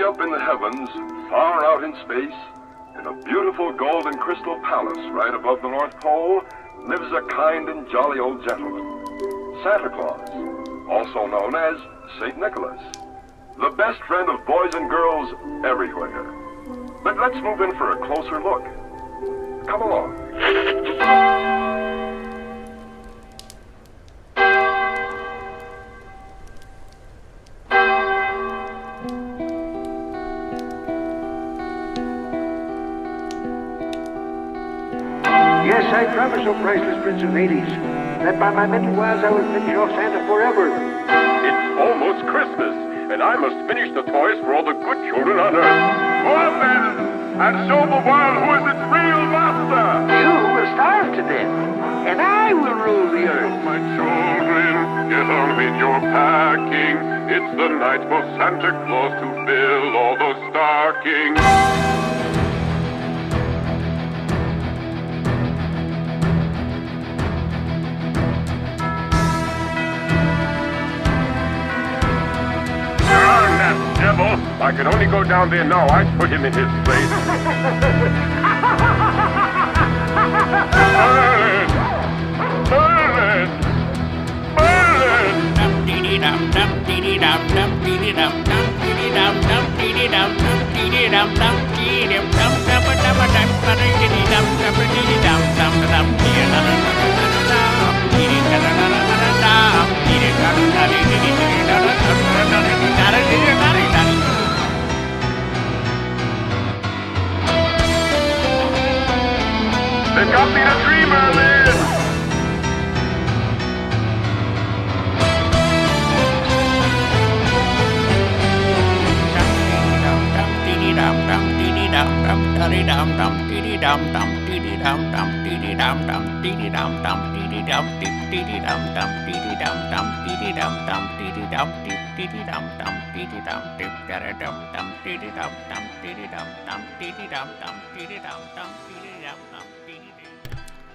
up in the heavens, far out in space, in a beautiful golden crystal palace right above the North Pole, lives a kind and jolly old gentleman, Santa Claus, also known as St. Nicholas, the best friend of boys and girls everywhere. But let's move in for a closer look. Come along. Yes, I promise, O priceless Prince of Hades, that by my many wiles I will finish off Santa forever. It's almost Christmas, and I must finish the toys for all the good children on Earth. Go on then, and show the world who is its real master! You will starve to death, and I will rule the earth. Oh, my children, get on with your packing. It's the night for Santa Claus to fill all those stockings. Devil, I can only go down there now. I'd put him in his place. Merlin! Merlin! They've got me in a tree, Merlin!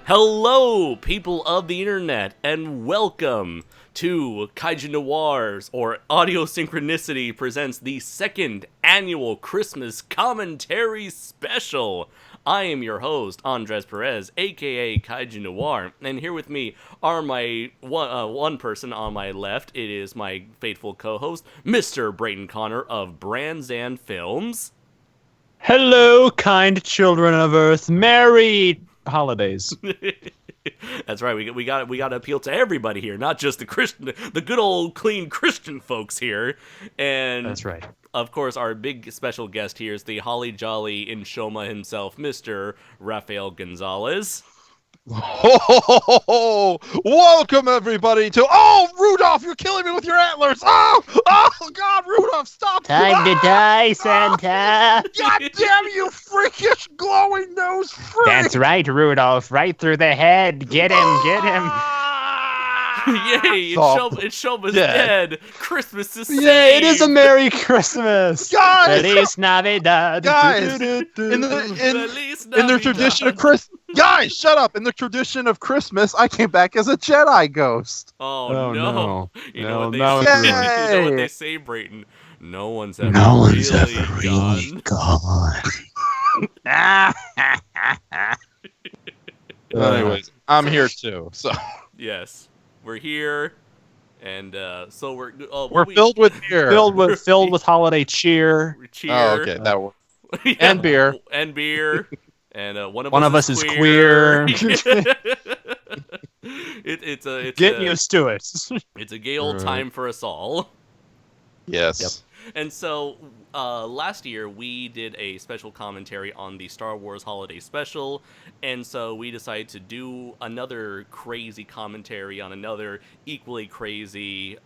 Hello, people of the internet, and welcome to Kaiju Noirs, or Audio Synchronicity presents the second annual Christmas commentary special. I am your host, Andres Perez, aka Kaiju Noir, and here with me are my one person on my left. It is my faithful co-host, Mr. Brayton Connor of Brands and Films. Hello, kind children of Earth. Merry holidays. That's right. We got to appeal to everybody here, not just the good old clean Christian folks here. And that's right. Of course, our big special guest here is the Holly Jolly Inshoma himself, Mr. Rafael Gonzalez. Oh, welcome everybody to... Oh, Rudolph, you're killing me with your antlers! Oh, God, Rudolph, stop! Time to die, Santa! God damn you, freakish glowing nose freak! That's right, Rudolph, right through the head. Get him, get him! Yay, Inshoma's dead. Christmas is saved. Yay, it is a Merry Christmas! Guys! Feliz Navidad! Guys, in the tradition of Christmas... Guys, shut up! In the tradition of Christmas, I came back as a Jedi ghost. Oh no. You know what they say, Brayton? No one's ever really gone. Anyways, I'm here too, so... Yes, we're here, and so we're filled with cheer. Filled with holiday cheer. Cheer. Oh, okay, that works. Yeah, and beer. And beer. And one of us is queer. It's Get used to it. It's a gay old time for us all. Yes. Yep. And so last year we did a special commentary on the Star Wars Holiday Special, and so we decided to do another crazy commentary on another equally crazy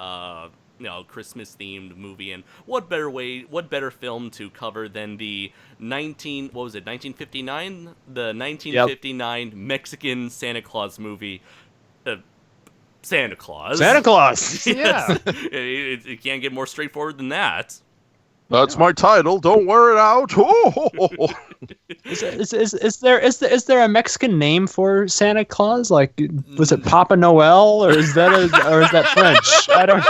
Christmas-themed movie. And what better film to cover than the 1959? The 1959 Mexican Santa Claus movie, Santa Claus. Santa Claus. Yes. It can't get more straightforward than that. That's my title. Don't wear it out. Is there a Mexican name for Santa Claus? Like, was it Papa Noel, or is that French? I don't.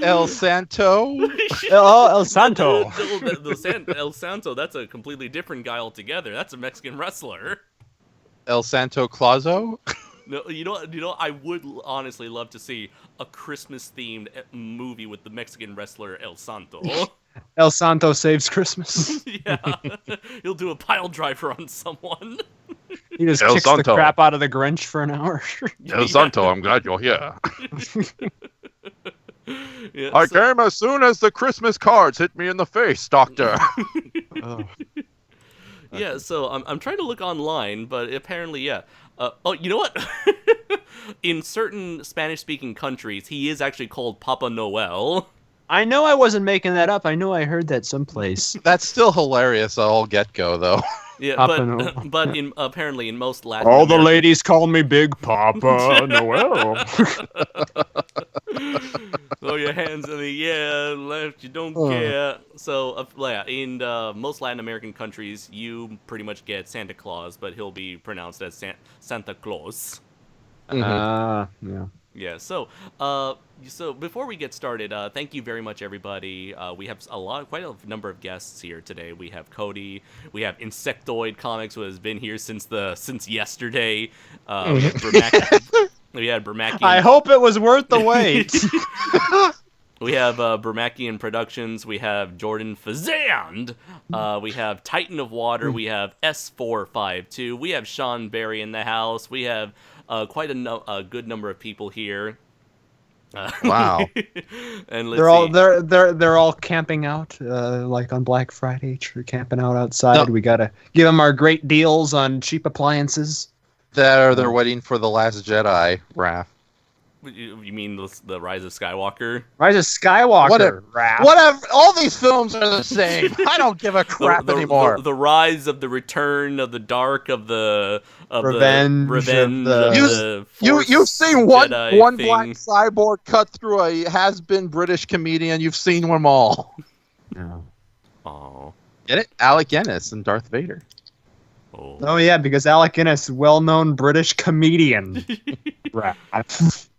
El Santo. Oh, El Santo. El Santo, that's a completely different guy altogether. That's a Mexican wrestler. El Santo Clauso. No, you know, I would honestly love to see a Christmas-themed movie with the Mexican wrestler El Santo. El Santo saves Christmas. Yeah, he'll do a pile driver on someone. He just El kicks Santo. the crap out of the Grinch for an hour. El Santo, I'm glad you're here. Yeah, I came as soon as the Christmas cards hit me in the face, Doctor. Yeah, so I'm trying to look online, but apparently, yeah. Oh, you know what? In certain Spanish-speaking countries, he is actually called Papa Noel. I know I wasn't making that up. I know I heard that someplace. That's still hilarious. All get-go, though. Yeah, Papa Noel. but apparently in most Latin All the American- ladies call me Big Papa Noel. Throw your hands in the air, left, you don't care. So, yeah, in most Latin American countries, you pretty much get Santa Claus, but he'll be pronounced as Santa Claus. Yeah. Yeah, so before we get started, thank you very much, everybody. We have quite a number of guests here today. We have Cody, we have Insectoid Comics, who has been here since yesterday. We had Bermakian. I hope it was worth the wait. We have Bermakian Productions. We have Jordan Fazand. We have Titan of Water. We have S452. We have Sean Berry in the house. We have quite a good number of people here. Wow. And they're all camping out, like on Black Friday, camping out outside. No. We gotta give them our great deals on cheap appliances. They're waiting for The Last Jedi, Raph. You mean the Rise of Skywalker? Rise of Skywalker. Whatever. All these films are the same. I don't give a crap anymore. The rise of the return of the dark of the Revenge of the You've seen Jedi one thing. black cyborg cut through a has-been British comedian. You've seen them all. No. Oh. Get it? Alec Guinness and Darth Vader. Oh yeah, because Alec Guinness, well-known British comedian. Right.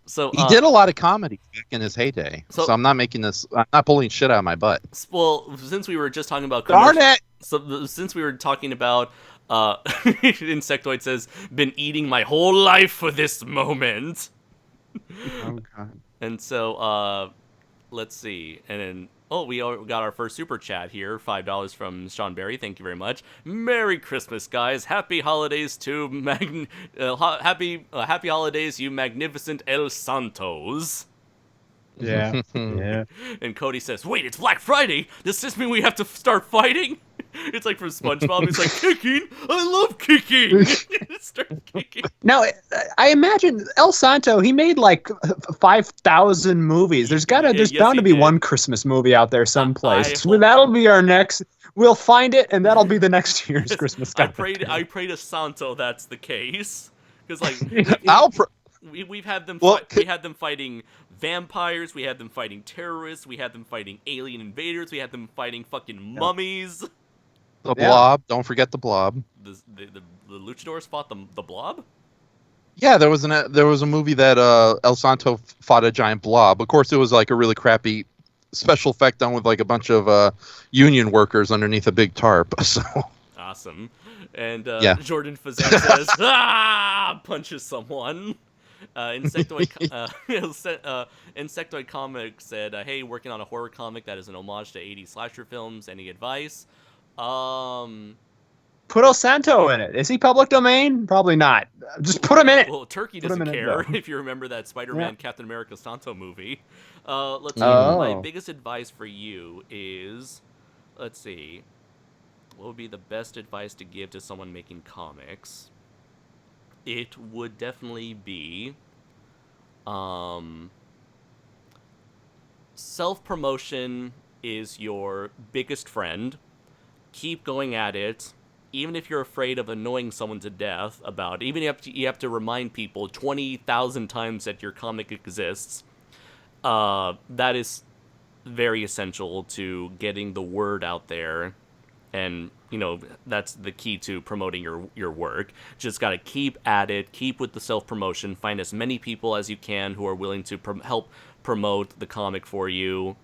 So He did a lot of comedy back in his heyday. So- So I'm not making this. I'm not pulling shit out of my butt. Well, since we were just talking about Darn it! since we were talking about Insectoid says, been eating my whole life for this moment. Oh god. And so, let's see. And then, we got our first super chat here, $5 from Sean Berry. Thank you very much. Merry Christmas, guys. Happy holidays to happy holidays, you magnificent El Santos. Yeah. Yeah. And Cody says, "Wait, it's Black Friday. Does this mean we have to start fighting?" It's like from SpongeBob. It's like, kicking. I love kicking. Start kicking. Now, I imagine El Santo, he made like 5,000 movies. There's Yes, bound to he be did. one Christmas movie out there someplace. hope- That'll be our next. We'll find it, and that'll be the next year's Christmas I commentary. pray to Santo that's the case, because like we've had them. We had them fighting vampires. We had them fighting terrorists. We had them fighting alien invaders. We had them fighting fucking mummies. The Blob. Don't forget the Blob. The luchadors fought the blob. Yeah, there was a movie that El Santo fought a giant blob. Of course, it was like a really crappy special effect done with like a bunch of union workers underneath a big tarp. So Awesome. And Yeah. Jordan Fazan says, punches someone. Insectoid Comics said, hey, working on a horror comic that is an homage to 80s slasher films. Any advice? Put El Santo in it. Is he public domain? Probably not. Just put him in it. Well, Turkey Put 'em doesn't in it, care, though. if you remember that Spider-Man Captain America Santo movie. Let's see. Oh. My biggest advice for you is, let's see, what would be the best advice to give to someone making comics? It would definitely be, self-promotion is your biggest friend. Keep going at it. Even if you're afraid of annoying someone to death about it, even if you have to remind people 20,000 times that your comic exists, that is very essential to getting the word out there And, that's the key to promoting your work. Just got to keep at it, keep with the self-promotion, find as many people as you can who are willing to help promote the comic for you.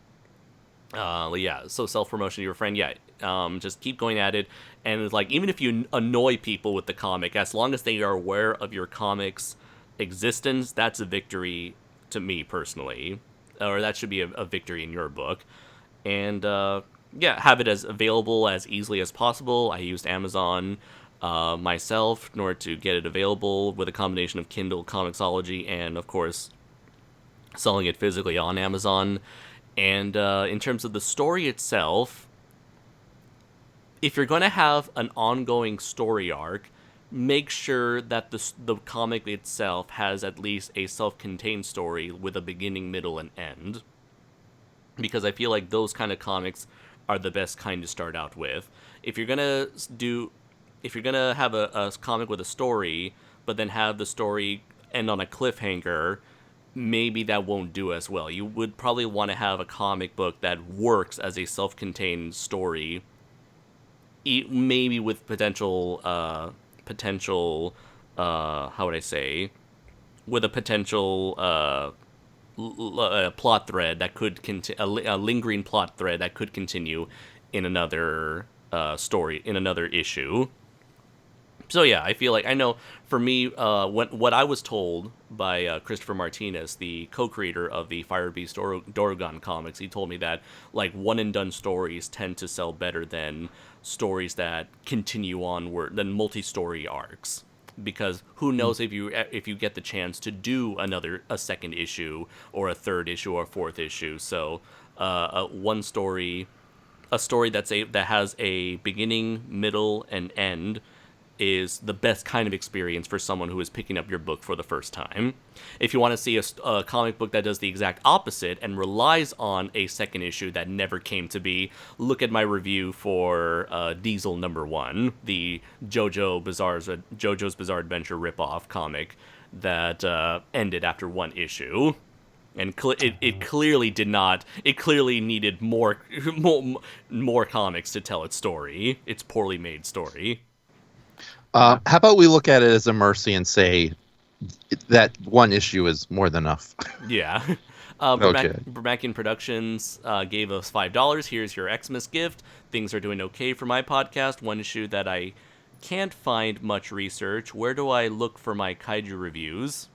So self-promotion to your friend, just keep going at it. And, like, even if you annoy people with the comic, as long as they are aware of your comic's existence, that's a victory to me, personally. Or that should be a victory in your book. And, have it as available as easily as possible. I used Amazon myself in order to get it available with a combination of Kindle, Comixology, and, of course, selling it physically on Amazon. And in terms of the story itself, if you're going to have an ongoing story arc, make sure that the comic itself has at least a self-contained story with a beginning, middle, and end. Because I feel like those kind of comics are the best kind to start out with. If you're gonna have a comic with a story, but then have the story end on a cliffhanger, maybe that won't do as well. You would probably want to have a comic book that works as a self-contained story, maybe with potential with a potential plot thread that could a lingering plot thread that could continue in another story, in another issue. So yeah, I feel like, I know for me, what I was told by Christopher Martinez, the co-creator of the Fire Beast Dorogon comics, he told me that, like, one and done stories tend to sell better than stories that continue onward, than multi-story arcs. Because who knows if you get the chance to do a second issue or a third issue or a fourth issue. So a story that has a beginning, middle, and end is the best kind of experience for someone who is picking up your book for the first time. If you want to see a comic book that does the exact opposite and relies on a second issue that never came to be, look at my review for Diesel #1, the JoJo's Bizarre Adventure ripoff comic that ended after one issue. And it clearly did not. It clearly needed more comics to tell its story. Its poorly made story. How about we look at it as a mercy and say that one issue is more than enough? Yeah. Okay. Bermakian Productions gave us $5. Here's your Xmas gift. Things are doing okay for my podcast. One issue that I can't find much research. Where do I look for my kaiju reviews?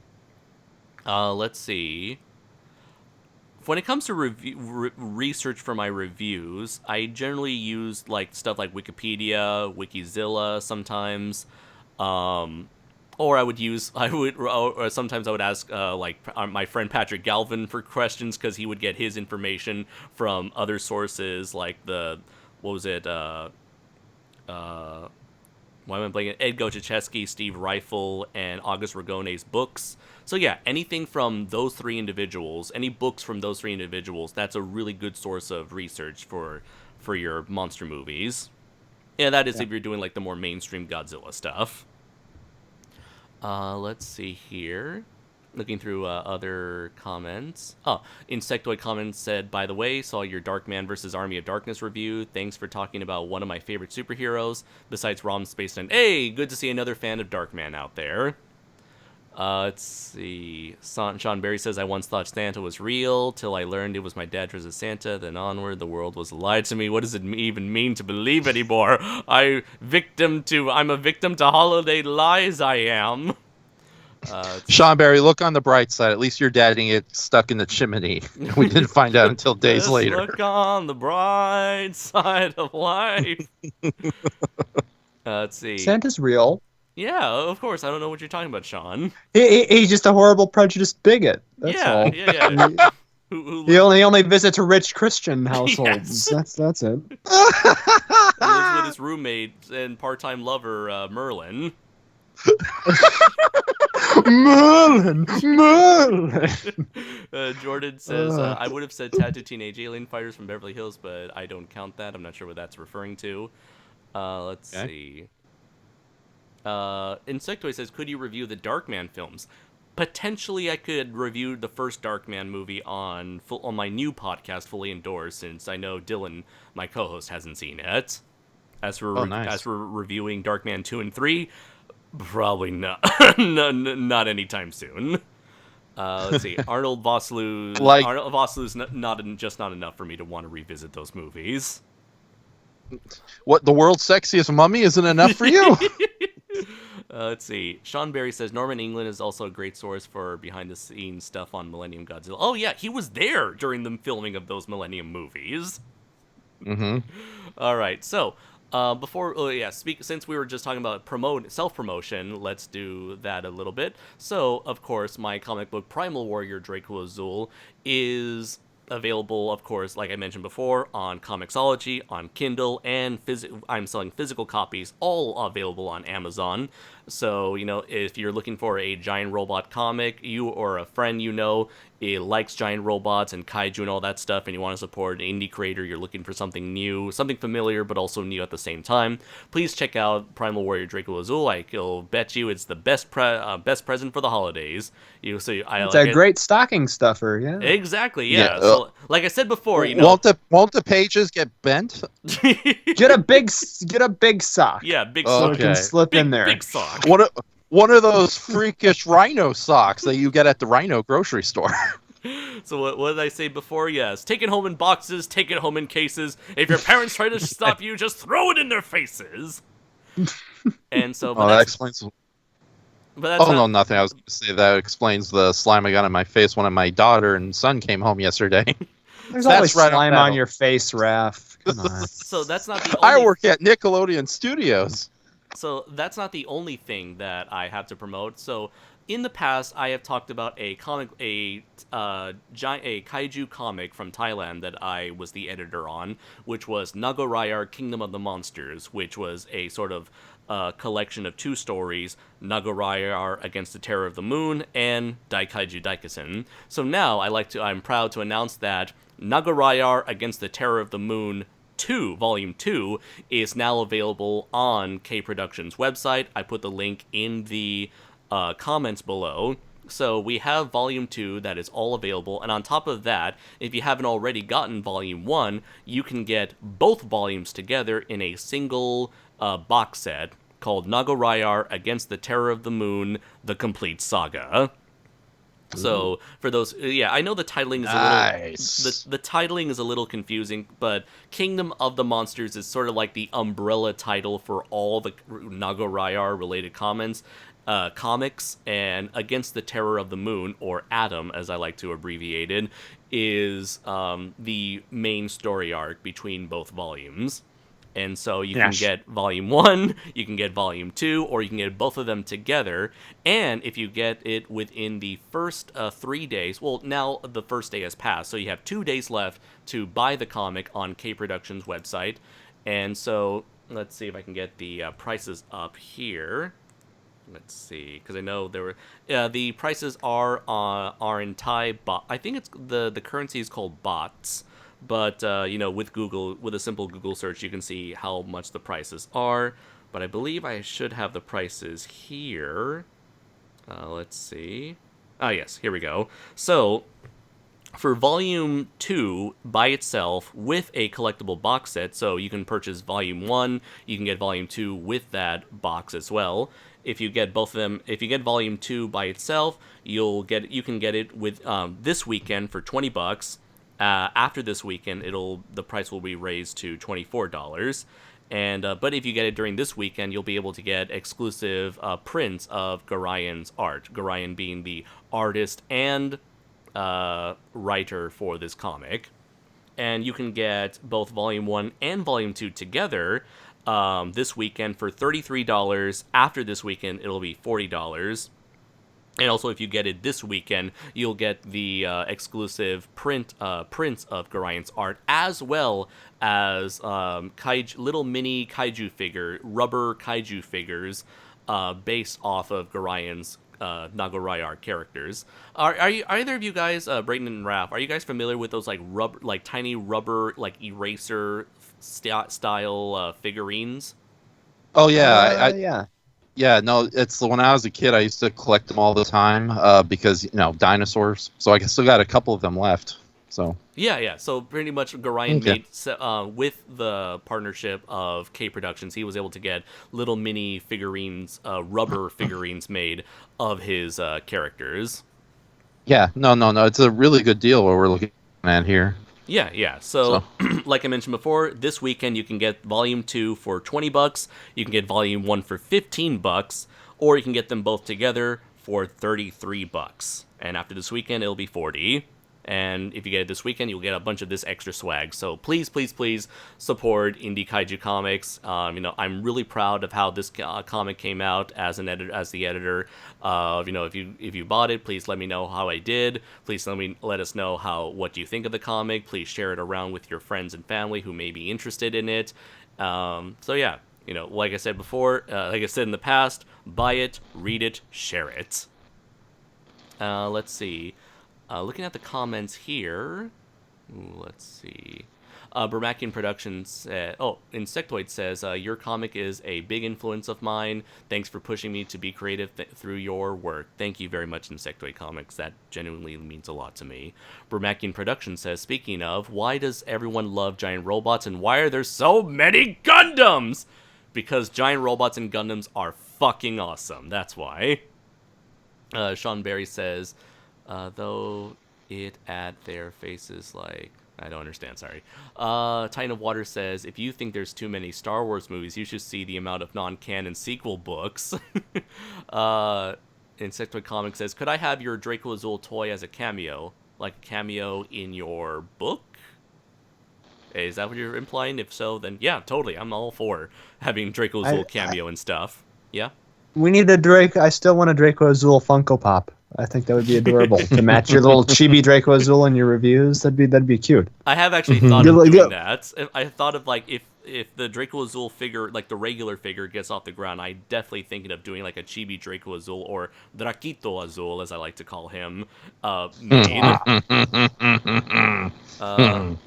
Let's see. When it comes to research for my reviews, I generally use stuff like Wikipedia, Wikizilla sometimes, or sometimes I would ask my friend Patrick Galvin for questions, because he would get his information from other sources like Ed Gochachevsky, Steve Reifel, and August Ragone's books. So yeah, anything from those three individuals, any books from those three individuals, that's a really good source of research for your monster movies. Yeah, that is if you're doing the more mainstream Godzilla stuff. Let's see here. Looking through other comments. Oh, Insectoid Comments said, by the way, saw your Darkman vs. Army of Darkness review. Thanks for talking about one of my favorite superheroes, besides Rom Space Knight. Hey, good to see another fan of Darkman out there. Let's see. Sean Berry says, I once thought Santa was real, till I learned it was my dad dressed as Santa. Then onward, the world was a lie to me. What does it even mean to believe anymore? I'm a victim to holiday lies, I am. Sean Barry, look on the bright side. At least your dad didn't get stuck in the chimney. We didn't find out until days later. Look on the bright side of life. Let's see. Santa's real. Yeah, of course. I don't know what you're talking about, Sean. He's just a horrible, prejudiced biget. That's all. Yeah. He only visits rich Christian households. Yes. That's it. He lives with his roommate and part-time lover, Merlin. Merlin. Jordan says, I would have said Tattoo Teenage Alien Fighters from Beverly Hills, but I don't count that. I'm not sure what that's referring to. Let's see. Insectoid says, could you review the Darkman films? Potentially, I could review the first Darkman movie on my new podcast, Fully Indoors, since I know Dylan, my co-host, hasn't seen it. As for Oh, nice. as for reviewing Darkman 2 and 3, probably not. Not anytime soon. Let's see. Arnold Vosloo's not enough for me to want to revisit those movies. What, the world's sexiest mummy isn't enough for you? Let's see. Sean Berry says Norman England is also a great source for behind-the-scenes stuff on Millennium Godzilla. Oh yeah, he was there during the filming of those Millennium movies. Mm-hmm. All right, so since we were just talking about self-promotion, let's do that a little bit. So, of course, my comic book Primal Warrior Draco Azul is available, of course, like I mentioned before, on Comixology, on Kindle, and I'm selling physical copies, all available on Amazon. So, if you're looking for a giant robot comic, you or a friend likes giant robots and kaiju and all that stuff, and you want to support an indie creator, you're looking for something new, something familiar, but also new at the same time, please check out Primal Warrior Draco Azul. I'll bet you it's the best present for the holidays. It's a great stocking stuffer, yeah. Exactly, yeah. So, like I said before, won't the pages get bent? Get a big sock. Yeah, big So sock. it can slip in there. Big sock. One of those freakish rhino socks that you get at the Rhino grocery store. So what did I say before? Yes, take it home in boxes, take it home in cases. If your parents try to stop you, just throw it in their faces. And so, that explains. No, nothing. I was going to say that explains the slime I got on my face when my daughter and son came home yesterday. There's always slime on your face, Raph. Come on. So that's not the only... I work at Nickelodeon Studios. So that's not the only thing that I have to promote. So in the past, I have talked about a kaiju comic from Thailand that I was the editor on, which was Nagoraiar, Kingdom of the Monsters, which was a sort of collection of two stories, Nagoraiar Against the Terror of the Moon and Daikaiju Daikasen. So now I'm proud to announce that Nagoraiar Against the Terror of the Moon 2, Volume 2, is now available on K Productions' website. I put the link in the comments below. So we have Volume 2 that is all available, and on top of that, if you haven't already gotten Volume 1, you can get both volumes together in a single box set called Nagoraiar Against the Terror of the Moon, The Complete Saga. So for those, I know the titling is the titling is a little confusing, but Kingdom of the Monsters is sort of like the umbrella title for all the Nagoraiar related comics, and Against the Terror of the Moon, or Adam as I like to abbreviate it, is the main story arc between both volumes. And so you can get Volume 1, you can get Volume 2, or you can get both of them together. And if you get it within the first 3 days, well, now the first day has passed, so you have 2 days left to buy the comic on K Productions' website. And so let's see if I can get the prices up here. Let's see, because I know there were the prices are in Thai. I think it's the currency is called bahts. But, with a simple Google search, you can see how much the prices are. But I believe I should have the prices here. Let's see. Yes, here we go. So, for Volume 2 by itself with a collectible box set, so you can purchase Volume 1, you can get Volume 2 with that box as well. If you get both of them, if you get Volume 2 by itself, you can get it with this weekend for $20. After this weekend, the price will be raised to $24. And but if you get it during this weekend, you'll be able to get exclusive prints of Garaian's art. Garaian being the artist and writer for this comic. And you can get both Volume 1 and Volume 2 together this weekend for $33. After this weekend, it'll be $40. And also, if you get it this weekend, you'll get the exclusive prints of Garaian's art, as well as little mini rubber kaiju figures based off of Garaian's Nagoraiar characters. Are either of you guys, Brayden and Raph, are you guys familiar with those tiny rubber eraser style figurines? Oh yeah, yeah. Yeah, no, it's when I was a kid, I used to collect them all the time because, dinosaurs. So I still got a couple of them left. So Yeah. So pretty much Gorion made with the partnership of K Productions, he was able to get little mini figurines, rubber figurines made of his characters. yeah, no, it's a really good deal what we're looking at here. Yeah. So, like I mentioned before, this weekend you can get Volume 2 for $20. You can get Volume 1 for $15, or you can get them both together for $33. And after this weekend, it'll be $40. And if you get it this weekend, you'll get a bunch of this extra swag. So please support Indie Kaiju Comics. I'm really proud of how this comic came out as the editor. If you bought it, please let me know how I did. Please let us know what you think of the comic. Please share it around with your friends and family who may be interested in it. Like I said before, like I said in the past, buy it, read it, share it. Let's see. Looking at the comments here, let's see. Bermakian Productions, Insectoid says, your comic is a big influence of mine. Thanks for pushing me to be creative through your work. Thank you very much, Insectoid Comics. That genuinely means a lot to me. Bermakian Productions says, speaking of, why does everyone love giant robots and why are there so many Gundams? Because giant robots and Gundams are fucking awesome. That's why. Sean Berry says, though it at their faces like... I don't understand, sorry. Titan of Water says, if you think there's too many Star Wars movies, you should see the amount of non-canon sequel books. Insectoid Comics says, could I have your Draco Azul toy as a cameo? Like a cameo in your book? Is that what you're implying? If so, then yeah, totally. I'm all for having Draco Azul cameo and stuff. Yeah? We need a Drake. I still want a Draco Azul Funko Pop. I think that would be adorable to match your little chibi Draco Azul in your reviews. That'd be cute. I have actually thought of doing that. I thought of like if the Draco Azul figure, like the regular figure, gets off the ground, I'm definitely thinking of doing like a chibi Draco Azul or Draquito Azul, as I like to call him, made.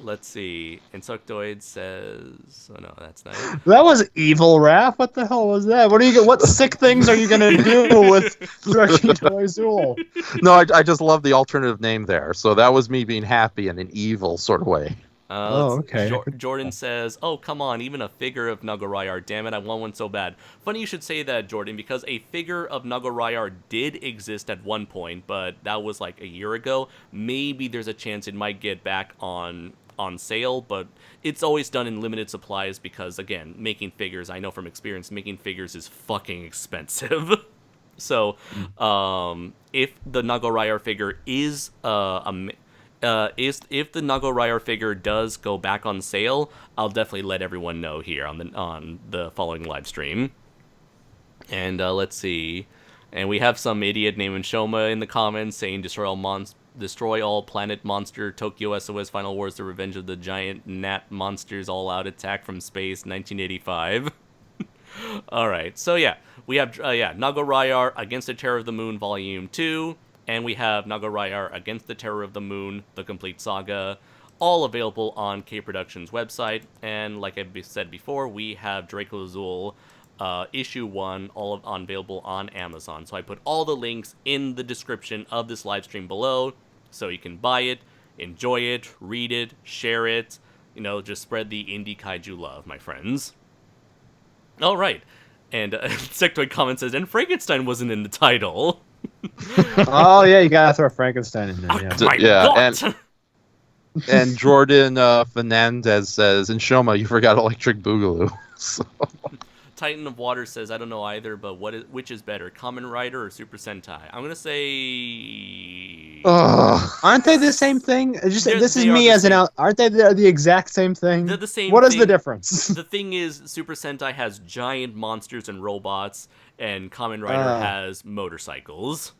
Let's see. Insectoid says, "Oh no, that's not it." That was evil, Raph. What the hell was that? What sick things are you gonna do with Draquito Azul? No, I just love the alternative name there. So that was me being happy in an evil sort of way. Okay. Jordan says, oh, come on, even a figure of Nagoraiar. Damn it, I want one so bad. Funny you should say that, Jordan, because a figure of Nagoraiar did exist at one point, but that was like a year ago. Maybe there's a chance it might get back on sale, but it's always done in limited supplies because, again, making figures, I know from experience, making figures is fucking expensive. So, if the Nagoraiar figure is if the Nagoraiar figure does go back on sale, I'll definitely let everyone know here on the following live stream. And let's see, and we have some idiot named Shoma in the comments saying destroy all planet monster, Tokyo SOS Final Wars, the Revenge of the Giant Gnat Monsters, all out attack from space, 1985. All right, so yeah, we have Nagoraiar Against the Terror of the Moon Volume 2. And we have Nagoraiar Against the Terror of the Moon, the complete saga, all available on K Productions' website. And like I said before, we have Draco Azul issue 1, all available on Amazon. So I put all the links in the description of this live stream below, so you can buy it, enjoy it, read it, share it. Just spread the indie kaiju love, my friends. All right. And Sectoid comment says, and Frankenstein wasn't in the title. Oh yeah, you gotta throw Frankenstein in there. Yeah, and Jordan Fernandez says, and Shoma, you forgot Electric Boogaloo. So. Titan of Water says, I don't know either, but which is better, Kamen Rider or Super Sentai? I'm gonna say, aren't they the same thing? This is me as an out. Aren't they the exact same thing? They're the same. What is the difference? The thing is, Super Sentai has giant monsters and robots, and Kamen Rider has motorcycles.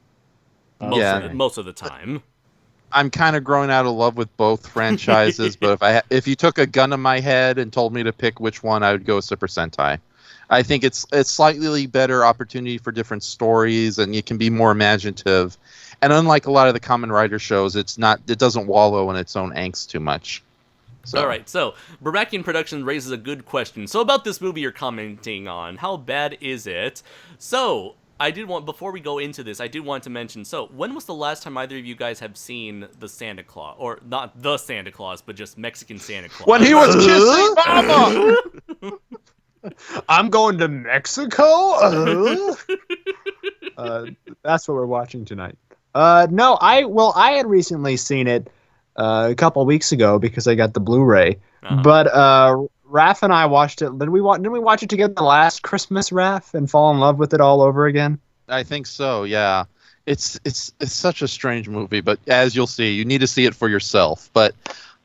Most of the time. I'm kind of growing out of love with both franchises, but if you took a gun to my head and told me to pick which one, I would go Super Sentai. I think it's slightly better opportunity for different stories, and you can be more imaginative. And unlike a lot of the Kamen Rider shows, it doesn't wallow in its own angst too much. So. All right, so Barakian Productions raises a good question. So about this movie you're commenting on, how bad is it? So I did want, before we go into this, I did want to mention, so when was the last time either of you guys have seen the Santa Claus? Or not the Santa Claus, but just Mexican Santa Claus? When he was kissing Mama! I'm going to Mexico? That's what we're watching tonight. No, I had recently seen it a couple weeks ago because I got the Blu-ray. But Raph and I watched it. Didn't we watch it together last Christmas, Raph, and fall in love with it all over again? I think so, yeah. It's such a strange movie, but as you'll see, you need to see it for yourself. But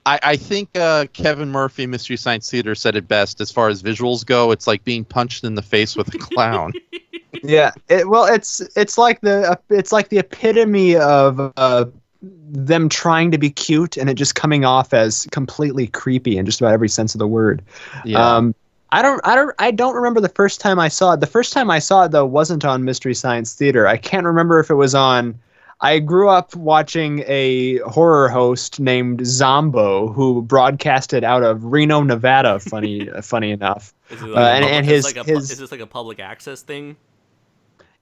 I think Kevin Murphy, Mystery Science Theater, said it best as far as visuals go. It's like being punched in the face with a clown. Yeah, it's like the epitome of them trying to be cute and it just coming off as completely creepy in just about every sense of the word. Yeah. I don't remember the first time I saw it. The first time I saw it though wasn't on Mystery Science Theater. I can't remember if it was on. I grew up watching a horror host named Zombo who broadcasted out of Reno, Nevada. Funny enough. Is it like Is this like a public access thing?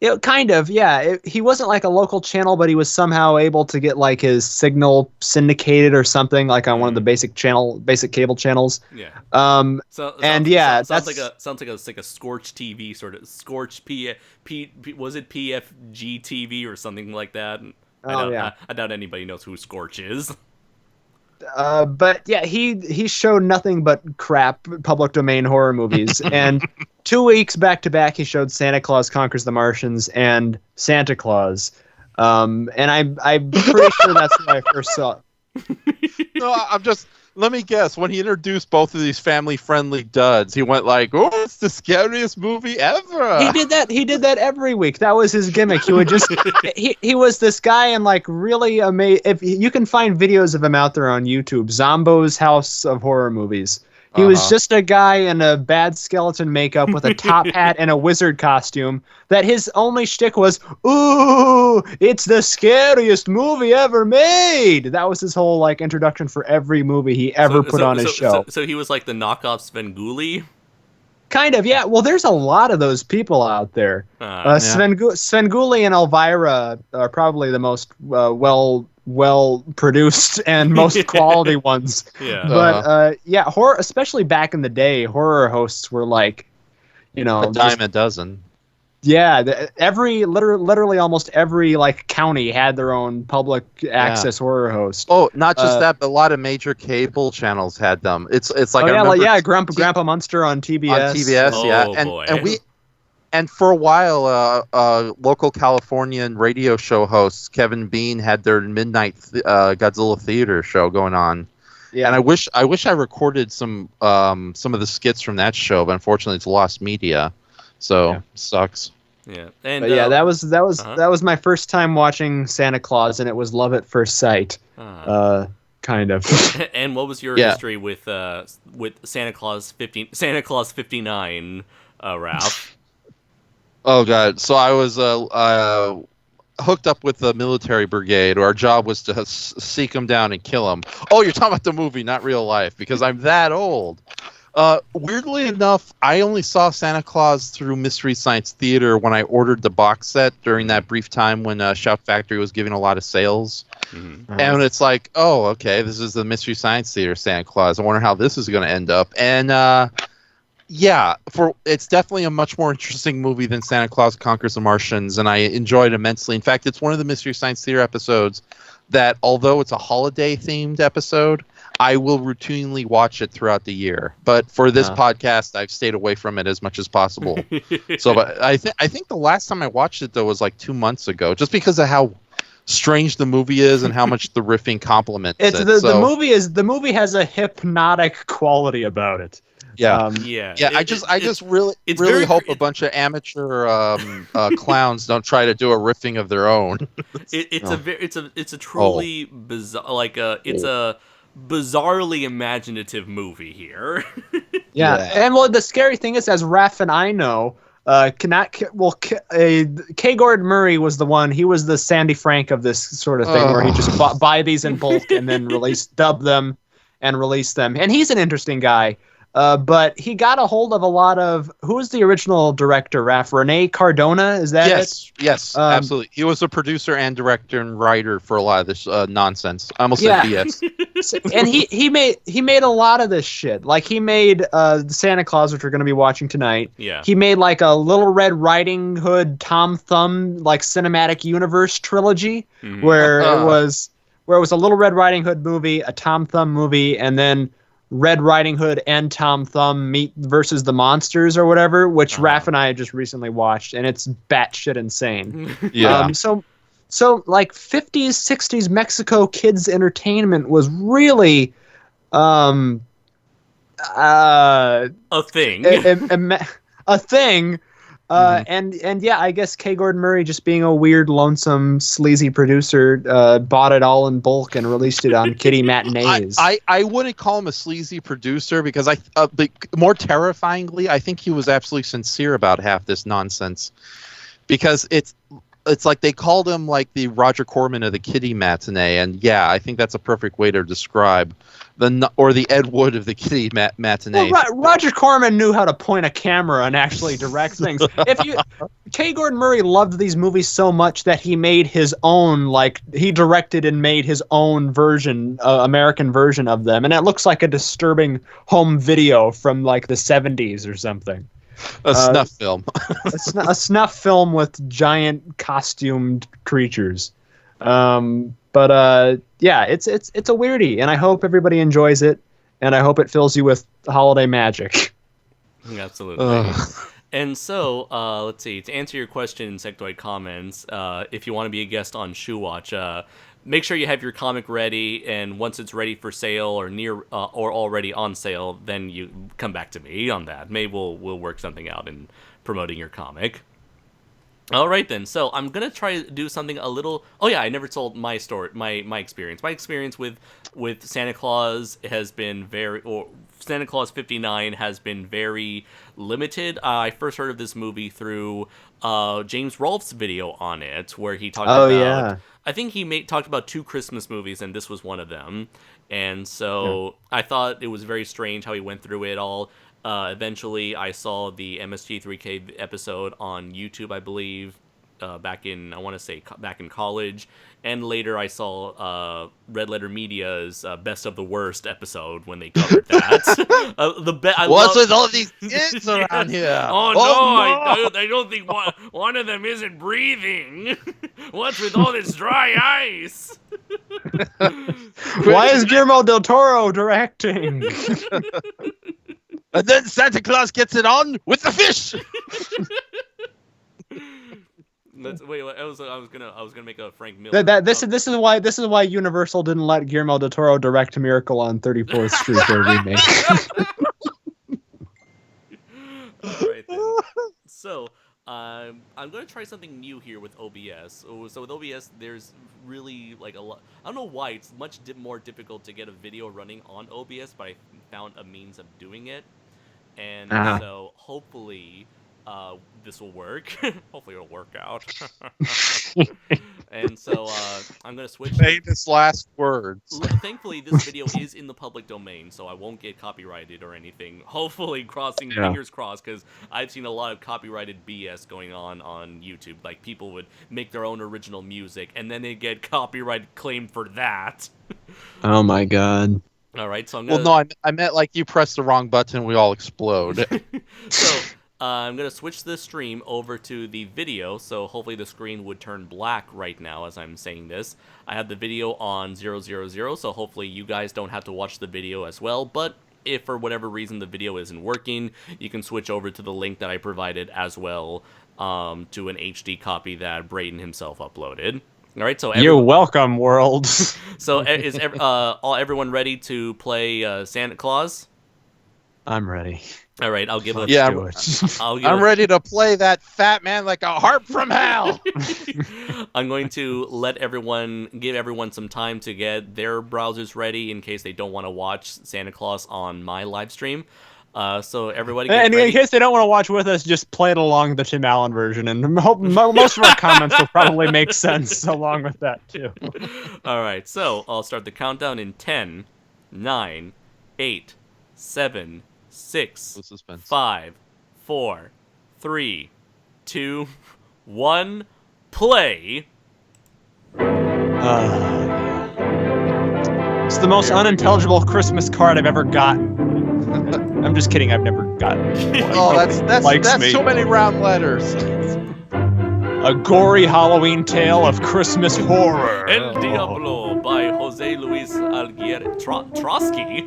It kind of, yeah. He wasn't like a local channel, but he was somehow able to get like his signal syndicated or something, like on one of the basic cable channels. Yeah. That's sounds like a Scorch TV sort of Scorch was it PFG TV or something like that? I doubt anybody knows who Scorch is. But yeah, he showed nothing but crap public domain horror movies. And 2 weeks back to back, he showed Santa Claus Conquers the Martians and Santa Claus. And I'm pretty sure that's when I first saw it. No, let me guess. When he introduced both of these family-friendly duds, he went like, "Oh, it's the scariest movie ever." He did that every week. That was his gimmick. He would just he was this guy and like really amazing. If you can find videos of him out there on YouTube, Zombo's House of Horror Movies. He was just a guy in a bad skeleton makeup with a top hat and a wizard costume that his only shtick was, "Ooh, it's the scariest movie ever made." That was his whole like introduction for every movie he ever put on his show. So he was like the knockoff Svengoolie? Kind of, yeah. Well, there's a lot of those people out there. Svengoolie and Elvira are probably the most well produced and most quality ones. Yeah. But horror, especially back in the day, horror hosts were like, a dime a dozen. Yeah, literally almost every like county had their own public access horror host. Oh, not just that, but a lot of major cable channels had them. It's like Grandpa Munster on TBS. On TBS, boy. And for a while, local Californian radio show hosts Kevin Bean had their midnight Godzilla theater show going on. Yeah, and I wish I recorded some of the skits from that show, but unfortunately, it's lost media. So sucks. Yeah, and that was my first time watching Santa Claus, and it was love at first sight. Kind of. And what was your history with Santa Claus 59, Ralph? Oh God! So I was hooked up with the military brigade. Our job was to seek them down and kill them. Oh, you're talking about the movie, not real life, because I'm that old. Weirdly enough, I only saw Santa Claus through Mystery Science Theater when I ordered the box set during that brief time when Shout Factory was giving a lot of sales. Mm-hmm. And it's like, oh, okay, this is the Mystery Science Theater Santa Claus. I wonder how this is going to end up. And it's definitely a much more interesting movie than Santa Claus Conquers the Martians, and I enjoyed it immensely. In fact, it's one of the Mystery Science Theater episodes that, although it's a holiday-themed episode, I will routinely watch it throughout the year. But for this podcast, I've stayed away from it as much as possible. But I think the last time I watched it, though, was like 2 months ago, just because of how strange the movie is and how much the riffing complements it. The movie has a hypnotic quality about it. Yeah. I just really hope a bunch of amateur clowns don't try to do a riffing of their own. It's a truly bizarre, it's a bizarrely imaginative movie here. And the scary thing is, as Raph and I know, K. Gordon Murray was the one. He was the Sandy Frank of this sort of thing, where he just buy these in bulk and then dub them and release them. And he's an interesting guy. But he got a hold of a lot of who was the original director, Raph? Rene Cardona, is that it? Yes, absolutely. He was a producer and director and writer for a lot of this nonsense. I almost said BS. And he made a lot of this shit. Like he made the Santa Claus, which we're going to be watching tonight. Yeah. He made like a Little Red Riding Hood, Tom Thumb like cinematic universe trilogy, where it was a Little Red Riding Hood movie, a Tom Thumb movie, and then Red Riding Hood and Tom Thumb meet versus the monsters or whatever, which Raph and I just recently watched, and it's batshit insane. Yeah. So like 50s, 60s Mexico kids entertainment was really a thing. a thing. And yeah, I guess K. Gordon Murray, just being a weird, lonesome, sleazy producer, bought it all in bulk and released it on kiddie matinees. I wouldn't call him a sleazy producer because but more terrifyingly, I think he was absolutely sincere about half this nonsense, because it's like they called him like the Roger Corman of the kiddie matinee, and yeah, I think that's a perfect way to describe the Ed Wood of the kiddie matinee. Well, Roger Corman knew how to point a camera and actually direct things. K. Gordon Murray loved these movies so much that he made his own, like he directed and made his own version, American version of them, and it looks like a disturbing home video from like the 70s or something. A snuff film. a snuff film with giant costumed creatures. But yeah, it's a weirdie, and I hope everybody enjoys it, and I hope it fills you with holiday magic. Absolutely. And so, let's see. To answer your question, Insectoid Comments, if you want to be a guest on Shoe Watch, make sure you have your comic ready, and once it's ready for sale or or already on sale, then you come back to me on that. Maybe we'll work something out in promoting your comic. All right then. So I'm gonna try to do something a little. Oh yeah, I never told my story, my experience. My experience with Santa Claus has been Santa Claus 59 has been very limited. I first heard of this movie through James Rolfe's video on it, where he talked about. Yeah. I think he talked about 2 Christmas movies, and this was one of them. And so I thought it was very strange how he went through it all. Eventually, I saw the MSG3K episode on YouTube, I believe, back in college. And later I saw Red Letter Media's Best of the Worst episode when they covered that. What's with all these kids around here? Oh no, I don't think one of them isn't breathing. What's with all this dry ice? Why is Guillermo del Toro directing? And then Santa Claus gets it on with the fish. I was gonna make a Frank Miller. This is why Universal didn't let Guillermo del Toro direct Miracle on 34th Street, their remake. All right then. So I'm going to try something new here with OBS. So with OBS, there's really like a lot. I don't know why it's much more difficult to get a video running on OBS, but I found a means of doing it, and so hopefully this will work. Hopefully it'll work out. And so I'm going to switch. Famous last words. Thankfully, this video is in the public domain, so I won't get copyrighted or anything. Hopefully, fingers crossed, because I've seen a lot of copyrighted BS going on YouTube. Like, people would make their own original music, and then they get copyright claimed for that. Oh my god. All right, so I'm gonna... Well, no, I meant like you press the wrong button, we all explode. So... I'm going to switch the stream over to the video, so hopefully the screen would turn black right now as I'm saying this. I have the video on 000, so hopefully you guys don't have to watch the video as well, but if for whatever reason the video isn't working, you can switch over to the link that I provided as well, to an HD copy that Brayden himself uploaded. All right, so you're welcome, world. So is everyone ready to play Santa Claus? I'm ready. All right, I'll give a... Yeah, I'm ready to play that fat man like a harp from hell. I'm going to give everyone some time to get their browsers ready in case they don't want to watch Santa Claus on my live stream. So everybody get ready. In case they don't want to watch with us, just play it along the Tim Allen version, and most of our comments will probably make sense along with that, too. All right, so I'll start the countdown in 10, 9, 8, 7, 6, The suspense. 5, 4, 3, 2, 1, play. It's the most unintelligible Christmas card I've ever gotten. I'm just kidding. I've never gotten one. Oh, Nobody that's likes me. too many round letters. A gory Halloween tale of Christmas horror. El Diablo by Jose Luis Trotsky.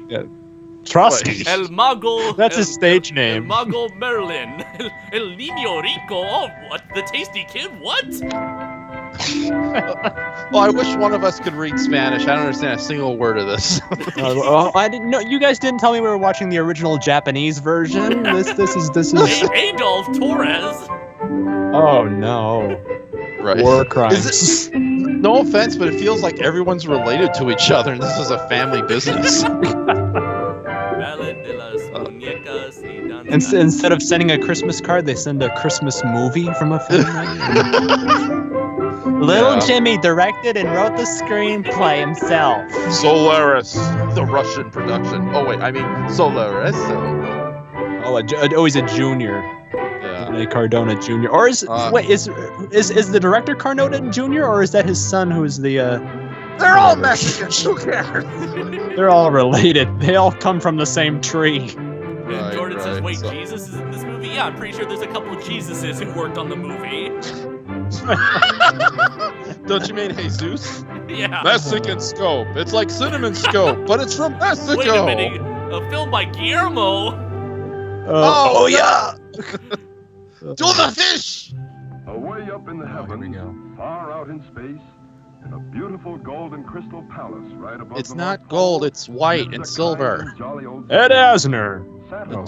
Trotsky. El Mago. That's his stage El name. Mago Merlin. El Niño Rico. Oh, what? The Tasty Kid? What? Well, I wish one of us could read Spanish. I don't understand a single word of this. I didn't know. You guys didn't tell me we were watching the original Japanese version. This is. Adolf Torres. Oh no. Right. War crimes. Is it, no offense, but it feels like everyone's related to each other, and this is a family business. Ballad de las Muñecas y Danzas. Instead of sending a Christmas card, they send a Christmas movie from a family. Little Jimmy directed and wrote the screenplay himself. Solaris, the Russian production. Oh wait, I mean Solaris. Oh, he's a junior. Yeah. Cardona Jr. Or is the director Cardona Jr. or is that his son who's the? They're all Mexicans. Who cares? They're all related. They all come from the same tree. And Jordan says, "Wait, so- Jesus is in this movie? Yeah, I'm pretty sure there's a couple of Jesuses who worked on the movie." Don't you mean Jesus? Yeah. Mexican scope. It's like cinnamon scope, but it's from Mexico. Wait a minute. A film by Guillermo. Oh yeah. To the fish. Away up in the Here we heavens, go. far out in space, in a beautiful gold and crystal palace right above It's the not North gold, Pole, it's white lives and a silver. kind and jolly old Ed Asner.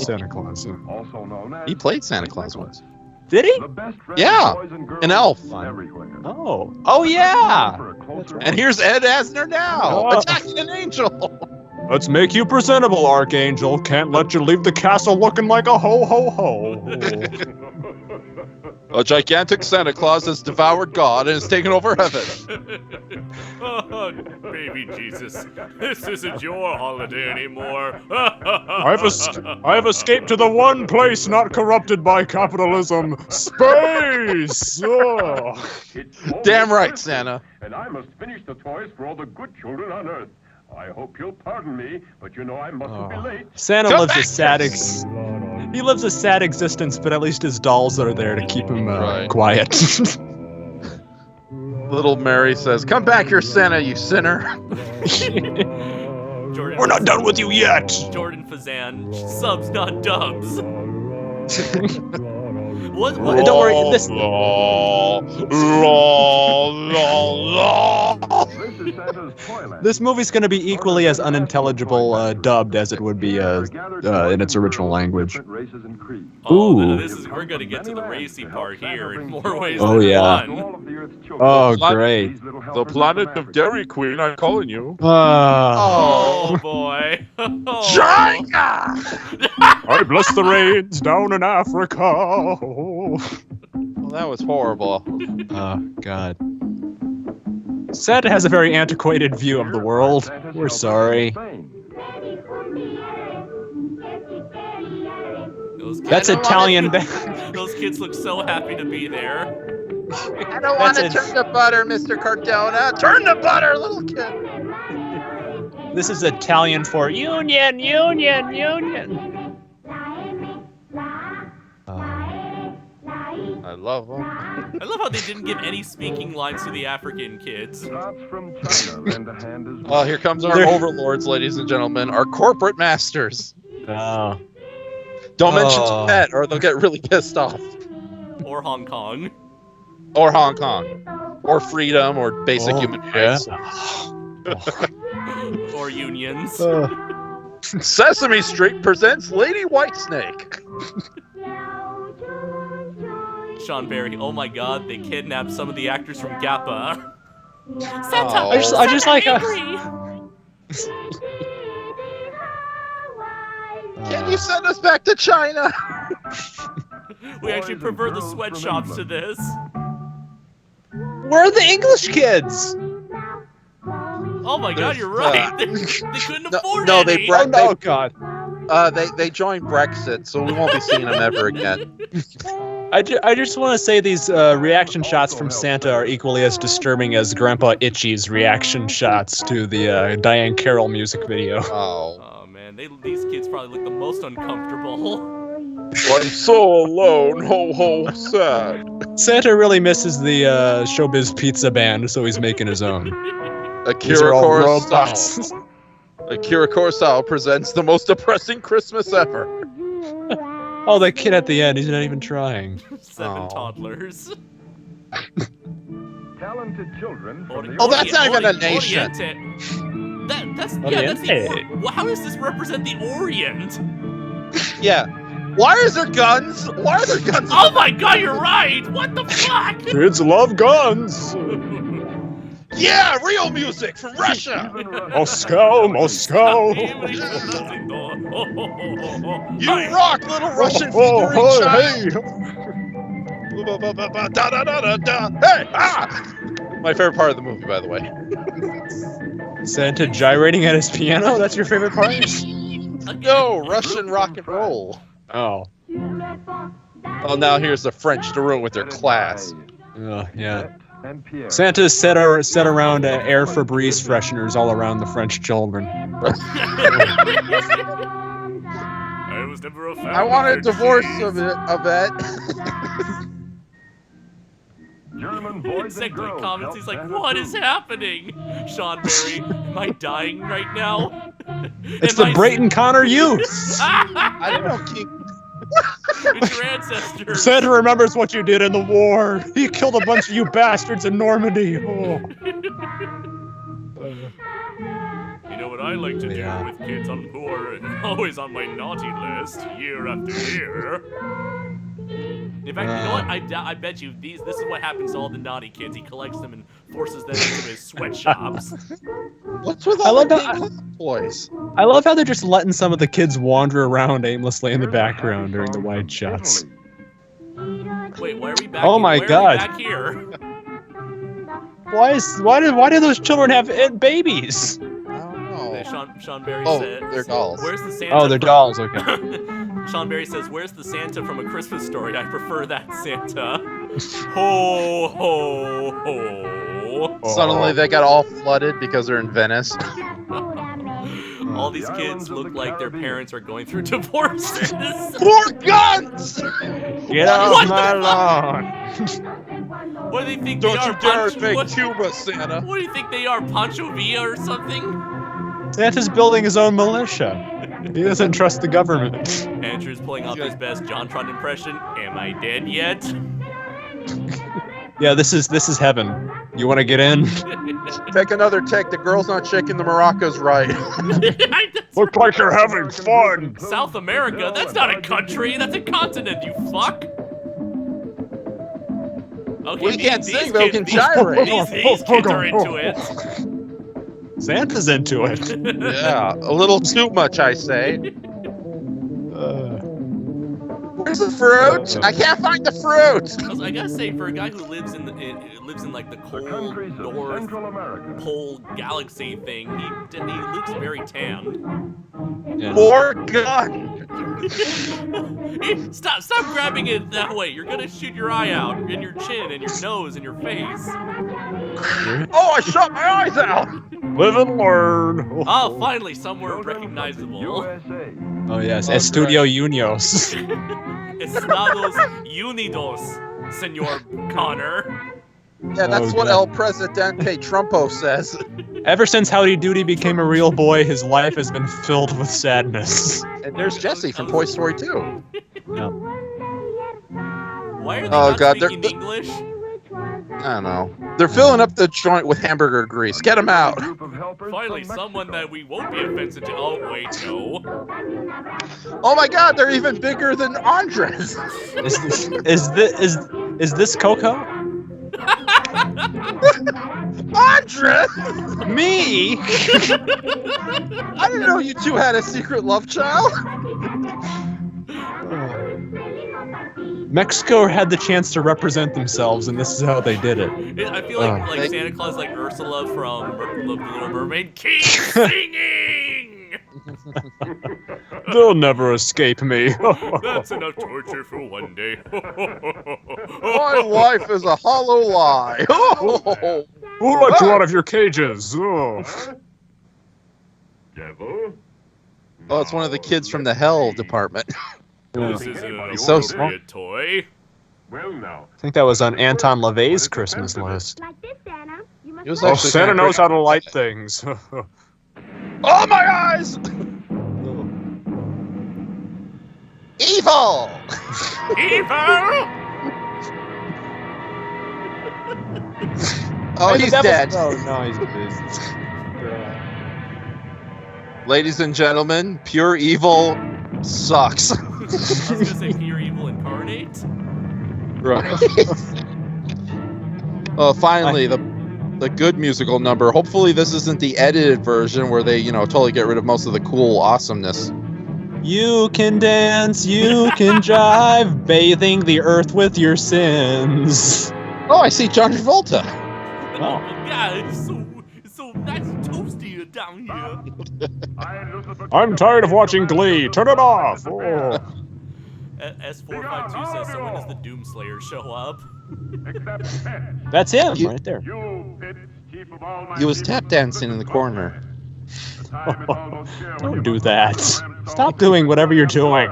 Santa Claus. Claus, also known as He played Santa Claus once. Did he? the best friend Yeah, of boys and girls an elf. everywhere. Oh yeah. For a closer And here's Ed Asner now, Oh. attacking an angel. Let's make you presentable, Archangel. Can't let you leave the castle looking like a ho ho ho. A gigantic Santa Claus has devoured God and has taken over heaven. Oh, baby Jesus, this isn't your holiday anymore. I've escaped to the one place not corrupted by capitalism, space. Oh. It's almost Damn right, Christmas, Santa. And I must finish the toys for all the good children on Earth. I hope you'll pardon me, but you know I mustn't be late. Santa Come lives a back, sad yes. He lives a sad existence, but at least his dolls are there to keep him Right. quiet. Little Mary says, "Come back here, Santa, you sinner." Jordan, We're not done with you yet. Jordan Fazan, subs, not dubs. What? Don't worry, this This is Santa's Toyland. this movie's gonna be equally as unintelligible dubbed as it would be in its original language. Different races and creeds. Oh, Ooh. We're gonna get to the racy part here in more ways Oh, than yeah. one. All of the Earth's children. Oh, great. These little The helpers planet from of Africa. Dairy Queen, I'm calling you. Oh boy. Oh. China! I bless the rains down in Africa. Well, that was horrible. Oh, God. Santa has a very antiquated view of the world. Santa's We're helpers sorry. from Spain. Those That's kids- Italian. Those kids look so happy to be there. I don't want to That's turn the butter, Mr. Cardona. Turn the butter, little kid. This is Italian for union, union, union. I love them. I love how they didn't give any speaking lines to the African kids. Tots from China lend a hand as well. Well, here comes our They're- overlords, ladies and gentlemen, our corporate masters. Oh. Don't mention Oh. Tibet, or they'll get really pissed off. Or Hong Kong. Or Hong Kong. Or freedom, or basic human rights. Or unions. Sesame Street presents Lady Whitesnake. Sean Barry, oh my god, they kidnapped some of the actors from Gappa. Santa, I just like how. Can you send us back to China? We actually prefer the sweatshops to this. Where are the English kids? Oh my god, you're right. They couldn't afford no, any. they brought- Oh, no, God. They joined Brexit, so we won't be seeing them ever again. I just want to say these reaction shots from Santa are equally as disturbing as Grandpa Itchy's reaction shots to the Diane Carroll music video. Oh man, these kids probably look the most uncomfortable. I'm so alone, ho ho, sad. Santa really misses the Showbiz Pizza Band, so he's making his own. Akira Kurosawa presents the most depressing Christmas ever. Oh, that kid at the end, he's not even trying. 7 toddlers. Talented children. Oh, that's not even a nation. That's Oriente. how does this represent the Orient? Yeah. Why is there guns? Why are there guns? Oh my god, you're right! What the fuck? Kids love guns! Yeah, real music from Russia! Moscow, Moscow! You rock, little Russian Oh, figurine child! hey! Hey! Ah! My favorite part of the movie, by the way. Santa gyrating at his piano? That's your favorite part? No, Russian rock and roll. Oh. Oh, now here's the French to ruin with their class. Yeah. Santa's set around air Febreze fresheners all around the French children. I was never a fan. I want a divorce of it. German boys and Second girls comments, help he's like, Santa what is too. happening? Sean Berry, am I dying right now? It's the Brayton Connor youth! I don't know, King. It's your ancestors. Santa remembers what you did in the war. You killed a bunch of you bastards in Normandy. Oh. You know what I like to do Yeah. with kids who are always on my naughty list year after year? In fact, you know what? I bet you this is what happens to all the naughty kids. He collects them and forces them into his sweatshops. What's with I all love the how- boys? I love how they're just letting some of the kids wander around aimlessly in the background during the wide shots. Wait, why are we back? Oh my why God. Are we back here? Why do those children have babies? I don't know. Sean Berry Oh, says. they're dolls. Where's the Santa? Oh, they're dolls. Okay. Sean Berry says, "Where's the Santa from A Christmas Story? I prefer that Santa." Ho ho ho. Suddenly they got all flooded because they're in Venice. All these kids look like their parents are going through divorces. More guns! Get off What my the lawn! What do they think Don't they are? you dare make what, Cuba, Santa. what do you think they are? Pancho Villa or something? Santa's building his own militia. He doesn't trust the government. Andrew's pulling off his best JonTron impression. Am I dead yet? Yeah, this is heaven. You want to get in? Take another take. The girl's not shaking the maracas right. Look like you're having fun. South America? That's not a country. That's a continent, you fuck. Okay, We can't these sing, but we kids- can gyrate. These kids are into it. Santa's into it. Yeah, a little too much, I say. Where's the fruit? I can't find the fruit. I gotta say, for a guy who lives in like the The cold countries of North Central America. Pole Galaxy thing, he looks very tanned. More gun. Stop grabbing it that way. You're gonna shoot your eye out, and your chin, and your nose, and your face. Oh, I shot my eyes out. Live and learn. Oh, finally, somewhere Children from the recognizable. USA. Oh yes, Estudio Unios. Estados Unidos, Senor Connor. Yeah, that's Oh, what God. El Presidente Trumpo says. Ever since Howdy Doody became a real boy, his life has been filled with sadness. And there's Jesse from Toy Story 2. Yeah. Why are they Oh, not God, speaking English? I don't know. They're filling up the joint with hamburger grease. Get them out. Group of helpers Finally, from someone Mexico. that we won't be offensive to. Oh, wait, no. Oh my God, they're even bigger than Andres. Is this Coco? Andres! Me? I didn't know you two had a secret love child. Mexico had the chance to represent themselves, and this is how they did it. I feel like Santa Claus, like Ursula from The Little Mermaid. Keep singing! They'll never escape me. That's enough torture for one day. My life is a hollow lie. Who let you out of your cages? Oh. Devil? Oh, it's one of the kids from the Hell department. This is an He's so small. appropriate toy. Well, now. I think that was on Anton LaVey's Christmas list. Like this, Santa. You must It was like Oh, actually Santa kinda knows great. how to light things. Oh, my eyes! Evil! Evil! Oh, he's dead. Oh, no, he's dead. Ladies and gentlemen, pure evil sucks. I was gonna say pure evil incarnate. Right. Oh, finally, the good musical number. Hopefully, this isn't the edited version where they, totally get rid of most of the cool awesomeness. You can dance, you can jive, bathing the earth with your sins. Oh, I see John Travolta. Oh my god, it's so nice and toasty down here. I'm tired of watching Glee. Turn it off. Oh. S452 says, so when does the Doomslayer show up? That's him right there. He was tap dancing in the corner. Don't do that. Stop doing whatever you're doing.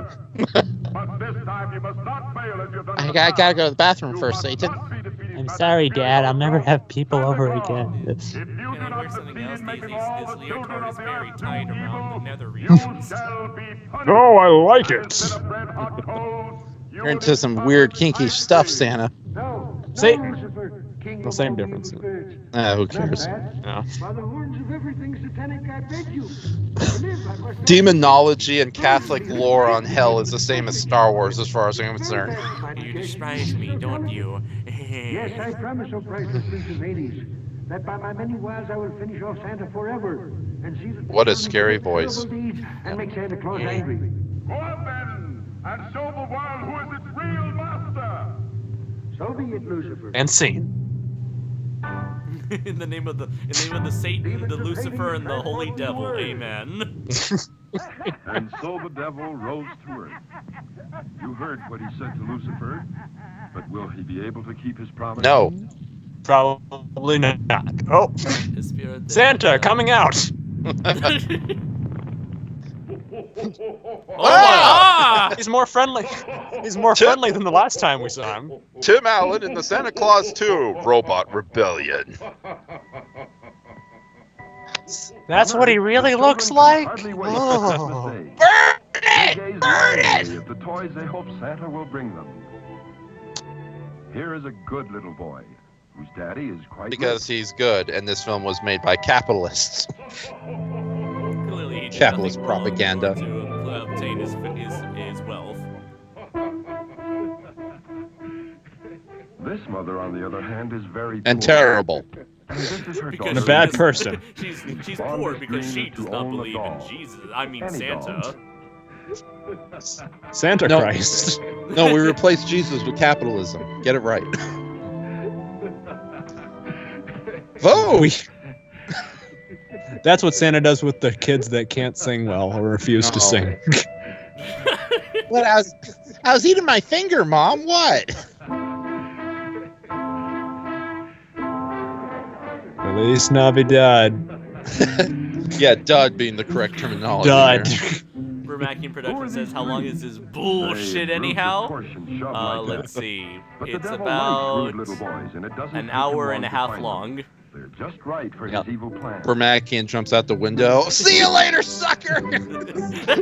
I gotta go to the bathroom first, Satan. I'm sorry, Dad. I'll never have people over again. Can I wear something else? His leotard is very tight around the nether regions. No, I like it. You're into some weird, kinky stuff, Santa. Satan. Lucifer, king The of same all difference. the birds. Who cares? Yeah. By the horns of everything satanic, I beg you. Live, I must Demonology and Catholic lore on hell is the same as Star Wars, as far as I'm concerned. You despise me, don't you? Yes, I promise, O priceless Prince of Hades, that by my many wiles I will finish off Santa forever, and see that What a Santa scary does voice. terrible deeds and make Santa Claus angry. Go on then, and show the world who is its real master. So be it, Lucifer. And scene. In the name of the Satan, the Lucifer, and the Holy Devil. Amen. And so the devil rose to earth. You heard what he said to Lucifer, but will he be able to keep his promise? No. Probably not. Oh, His spirit Santa coming out. Ah! He's more friendly. He's more friendly than the last time we saw him. Tim Allen in the Santa Claus 2 Robot Rebellion. That's what he really looks like? Hardly wait Oh. for Christmas Day. They gaze longingly at the toys they hope Santa will bring them. Here is a good little boy, whose daddy is quite Because rich. he's good, and this film was made by capitalists. Clearly, he did Capitalist nothing wrong propaganda. to obtain his wealth. This mother, on the other hand, is very And poor. terrible. And this is her Because And a daughter. bad she is- person. She's poor because she does not believe in Jesus. I mean Any Santa. doll. Santa No. Christ. No, we replaced Jesus with capitalism. Get it right. Vote! That's what Santa does with the kids that can't sing well or refuse to No. sing. What? I was eating my finger, Mom. What? Feliz Navidad. Yeah, dud being the correct terminology. Dud. here. Vermacking Production says, how long is this bullshit anyhow? Let's see. It's about an hour and a half long. They're just right for Yep. his evil plan. Vermakian jumps out the window. See you later, sucker!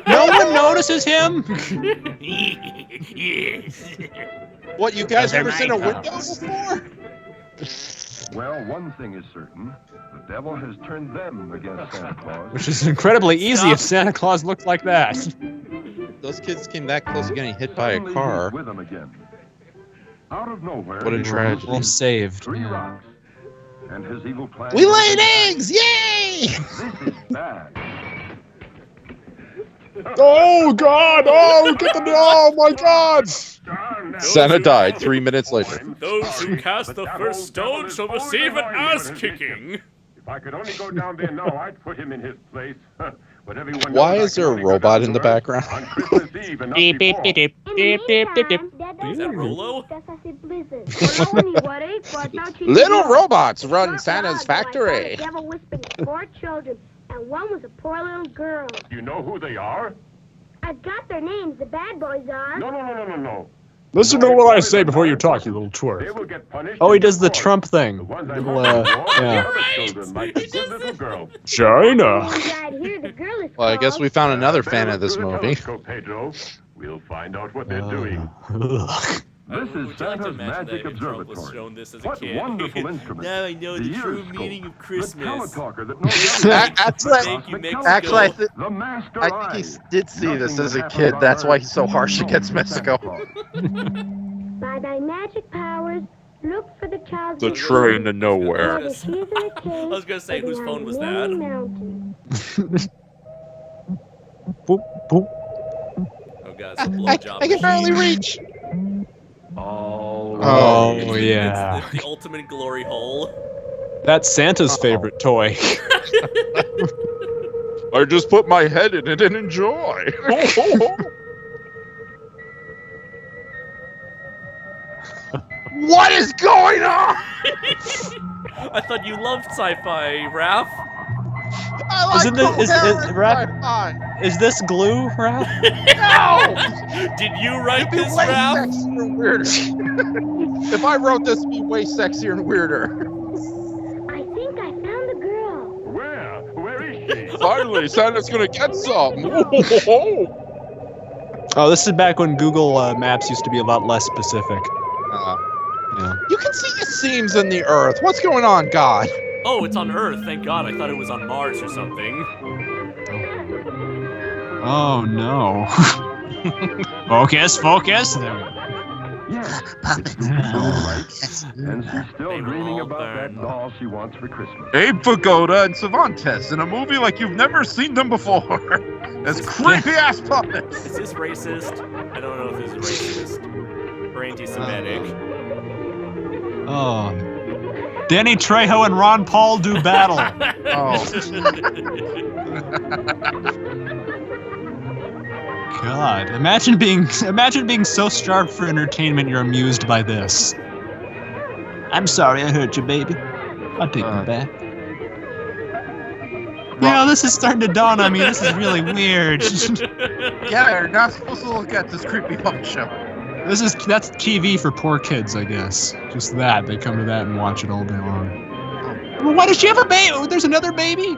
No one notices him. Yes. What, you guys ever seen a window before? Well, one thing is certain. The devil has turned them against Santa Claus. Which is incredibly easy if Santa Claus looked like that. Those kids came that close to getting hit by a Suddenly, car. he's with them again. Out of nowhere, What a he tragedy. rose Well, saved. 3 Yeah. rocks. And his evil plan... We laid eggs! Yay! This is bad. Oh God! Oh, get the! Oh my God! Santa died 3 minutes later. Those who cast the first stone shall receive an ass kicking. If I could only go down there now, I'd put him in his place. But everyone Why knows is there a I can only go robot down in the to Earth background? on Christmas Eve and not Beep, beep, before. beep, beep, beep, beep, beep. Is that Rolo? Little robots run Santa's factory. The devil whispered to 4 children, and one was a poor little girl. You know who they are? I've got their names. The bad boys are. No. Listen to what I say before you talk, you little twerp. They will get punished. Oh, he in does the court. Trump thing. The ones I Little, want to war are the yeah. other children, like the good little girl. China. Right here, the girl is Well, I guess we called. found another fan of this Through the movie. telescope, Pedro. We'll find out what they're doing. Ugh. This Would is you like to Santa's imagine that magic if Trump was observatory. shown this as a What kid? wonderful instrument. Now I know the true earscope, meaning of The Christmas. teletalker that knows Thank you, Mexico. Actually, The master I think he did see this as a kid. That's why he's so harsh against Mexico. By thy magic powers, look for the child's The train to I nowhere. was gonna say, whose phone was that? Boop, boop. Oh god, it's a blowjob. I can barely reach. Oh, yeah. It's the ultimate glory hole. That's Santa's favorite toy. I just put my head in it and enjoy. What is going on? I thought you loved sci-fi, Raph. I like Isn't this- is- coherent Raph- sci-fi. Is this glue, Raph? No! Did you write It'd be this, way Raph? sexier and weirder. If I wrote this, it'd be way sexier and weirder. I think I found the girl. Where? Where is she? Finally, Santa's gonna get some. Oh, this is back when Google Maps used to be a lot less specific. Yeah. You can see the seams in the earth. What's going on, God? Oh, it's on Earth. Thank God. I thought it was on Mars or something. Oh no. Focus, focus. There we go. Yes, it's so right. And she's still They will dreaming all about that burn. doll she wants for Christmas. Abe Vigoda and Cervantes in a movie like you've never seen them before. As creepy ass puppets. Is this racist? I don't know if this is racist or anti-Semitic. Oh. Danny Trejo and Ron Paul do battle. Oh. God, imagine being so starved for entertainment you're amused by this. I'm sorry I hurt you, baby. I'll take you back. You know, this is starting to dawn on me. This is really weird. Yeah, you're not supposed to look at this creepy puppet show. That's TV for poor kids, I guess. Just that. They come to that and watch it all day long. Well, why does she have a baby? Oh, there's another baby?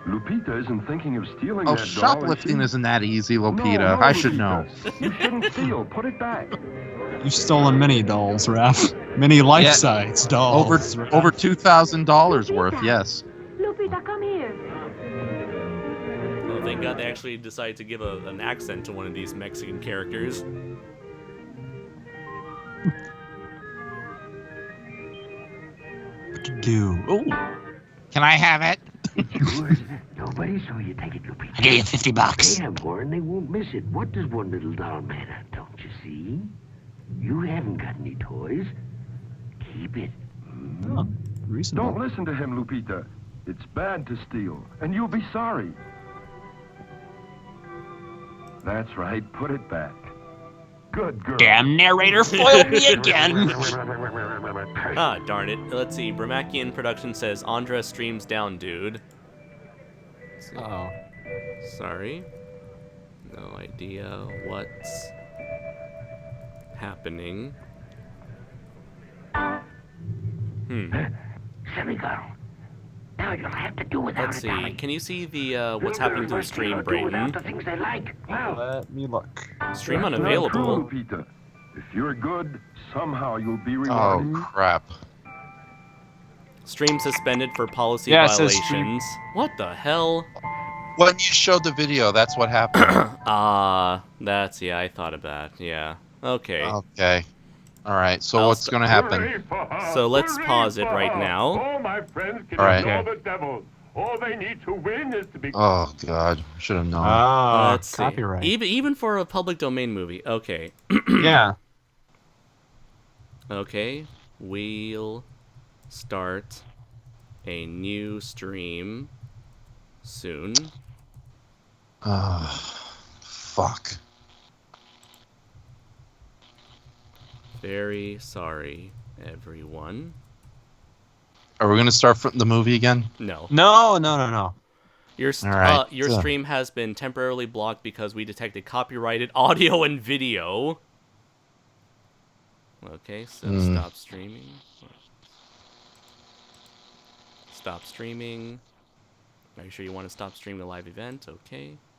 Lupita isn't thinking of stealing Oh, that doll. shoplifting isn't that easy, Lupita. No, I should know. Lupita. You shouldn't steal. Put it back. You've stolen many dolls, Raph. Many life-size dolls. Over $2,000 worth, yes. Lupita, come here. Well, thank God they actually decided to give an accent to one of these Mexican characters. What to do? Oh, Can I have it? Yours. Nobody saw you take it, Lupita. I gave you $50. They have more and they won't miss it. What does one little doll matter? Don't you see? You haven't got any toys. Keep it. reasonable. Don't listen to him, Lupita. It's bad to steal, and you'll be sorry. That's right. Put it back. Good girl. Damn narrator foiled me again. Ah, darn it. Let's see. Bramakian Production says Andra streams down, dude. Let's see. Oh. Sorry. No idea what's happening. Silly girl. Now you'll have to do without Let's it, see. darling. Can you see the what's happening to the stream, Do without the Brayden? things they like. Well, Let me look. Stream That's not unavailable. true, Lupita. If you're good, somehow you'll be Oh, rewarded. crap. Stream suspended for policy Yeah, it says stream- violations. What the hell? When you showed the video, that's what happened. That's, yeah, I thought of that. Yeah. Okay. Okay. All right. So I'll what's st- going to happen? Hooray for her! So let's Hooray pause it for right her! now. All my friends can All right. ignore the devil. All they need to win is to be. Oh God, should have known. Let's see. Copyright. Even for a public domain movie. Okay. Yeah. Okay. We'll start a new stream soon. Fuck. Very sorry, everyone. Are we gonna start from the movie again? No. No. Your All right. your stream has been temporarily blocked because we detected copyrighted audio and video. Okay, so stop streaming. Stop streaming. Are you sure you want to stop streaming the live event? Okay.